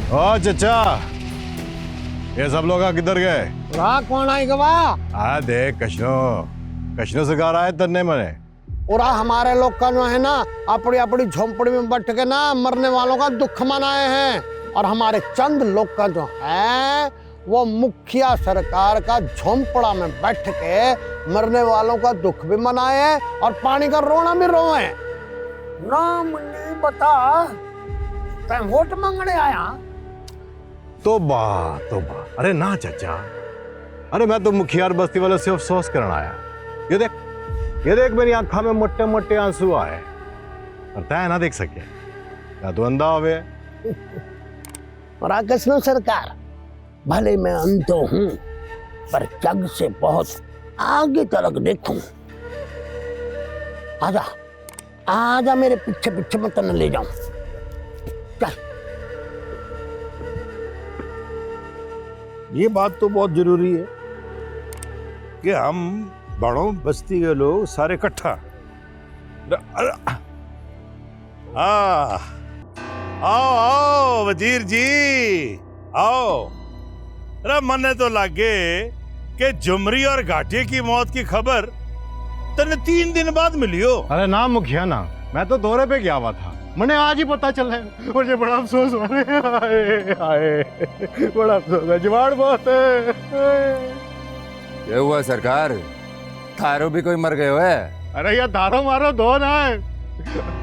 ओ चचा, ये सब लोग किधर गए? रहा कौन आई गवा? आ देख कशनो कशनो सिखा रहा है तन्ने मने। और हमारे लोग का जो है ना अपनी अपनी झोंपड़ी में बैठ के ना मरने वालों का दुख मनाए हैं, और हमारे चंद लोग का जो है वो मुखिया सरकार का झोंपड़ा में बैठ के मरने वालों का दुख भी मनाए हैं और पानी का रोना भी रोए। नाम नहीं बता, तै वोट मांगने आया? तोबा तोबा, अरे ना चचा, अरे मैं तो मुखियार बस्ती वाले से अफसोस करना आया। ये देख मेरी आंखों में मोटे मोटे आंसू आए, पर तय ना देख सके, या तो अंधा होवे। और कृष्ण सरकार, भले मैं अंधो हूं पर जग से बहुत आगे तलक देखूं। आजा आजा मेरे पीछे पीछे मैं तन्ने ले जाऊं। चल। ये बात तो बहुत जरूरी है कि हम बड़ों बस्ती के लोग सारे इकट्ठा। हाँ, आओ आओ वजीर जी आओ। अरे मने तो लगे कि झुमरी और घाटी की मौत की खबर तने 3 दिन बाद मिली हो। अरे ना मुखिया ना, मैं तो दौरे पे गया हुआ था, मैंने आज ही पता चला है। मुझे बड़ा अफसोस हो रहा है, हाय बड़ा अफसोस है, जुबान बहुत है। क्या हुआ सरकार, थारो भी कोई मर गए हुए? अरे ये धारो मारो दो ना है,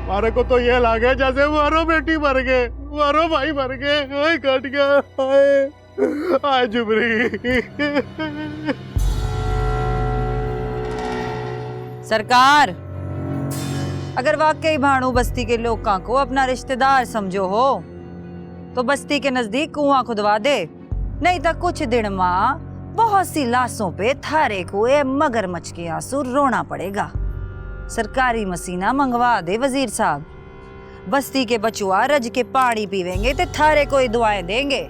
मारे को तो ये लागे जैसे मारो बेटी मर गए, मारो भाई मर गए, हाय कट गया, हाय हाय जुबरी। सरकार, अगर वाकई भाणु बस्ती के लोगों को अपना रिश्तेदार समझो हो तो बस्ती के नजदीक कुआं खुदवा दे, नहीं तो कुछ दिन में बहुत सी लाशों पे थारे को ये मगरमच्छ के आंसू रोना पड़ेगा। सरकारी मसीना मंगवा दे वजीर साहब, बस्ती के बचुआ रज के पानी पीवेंगे तो थारे को ही दुआएं देंगे।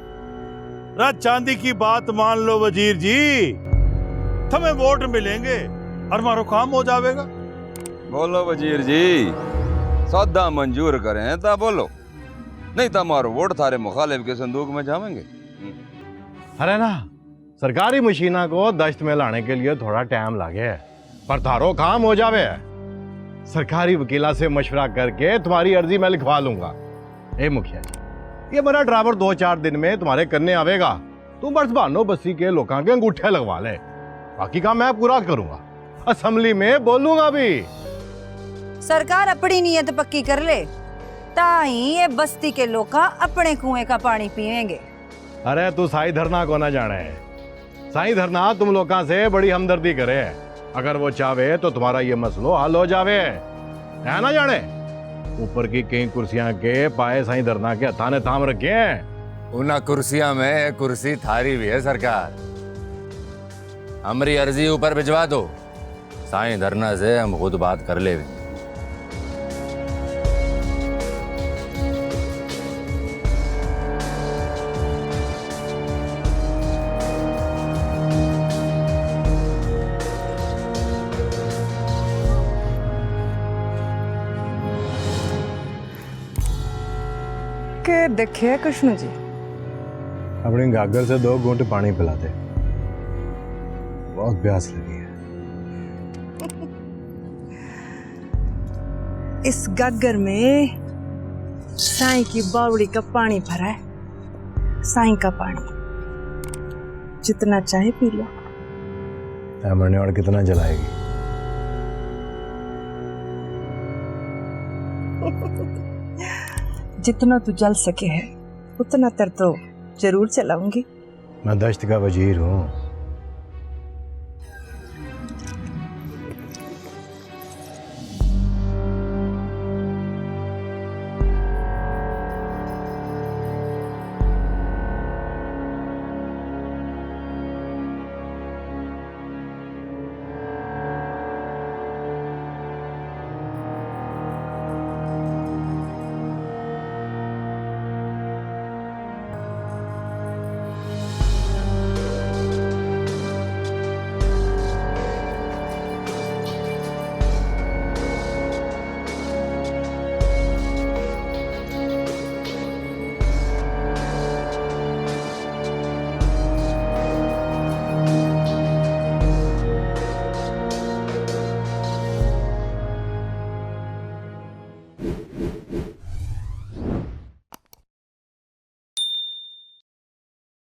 रात चांदी की बात मान लो वजीर जी, तुम्हें वोट मिलेंगे और हमारा काम हो जाएगा। बोलो वजीर जी, सौदा मंजूर करें तो बोलो, नहीं तो हमारा वोट थारे मुखालिफ के संदूक में जाएंगे। अरे ना, सरकारी मशीना को दश्त में लाने के लिए थोड़ा टाइम लगे, पर थारो काम हो जावे। सरकारी वकीला से मशवरा करके तुम्हारी अर्जी मैं लिखवा लूंगा। ए मुखिया जी, ये मेरा ड्राइवर 2-4 दिन में तुम्हारे करने आवेगा, तुम बस भानो बस्ती के लोगों के अंगूठे लगवा ले, बाकी काम मैं पूरा करूंगा, असेंबली में बोलूंगा भी। सरकार अपनी नीयत पक्की कर ले, ताही ये बस्ती के लोग अपने कुएं का पानी पीवेंगे। अरे तू साई धरना को ना जाने, साई धरना तुम लोगों से बड़ी हमदर्दी करे, अगर वो चाहे तो तुम्हारा ये मसलो हल हो जावे, है ना जाने। ऊपर की कई कुर्सियां के पाए साई धरना के हथाने थाम रखे हैं। उन कुर्सियां में कुर्सी थारी भी है सरकार, हमारी अर्जी ऊपर भिजवा दो, साई धरना से हम खुद बात कर ले। के देखिए कृष्ण जी, अपनी गागर से 2 घूंट पानी पिलाते, बहुत प्यास लगी है। इस गागर में साईं की बावड़ी का पानी भरा है, साईं का पानी, जितना चाहे पी लो। मरने और कितना जलाएगी? जितना तू जल सके है उतना तर तो जरूर चलाऊंगी। मैं दश्त का वजीर हूँ,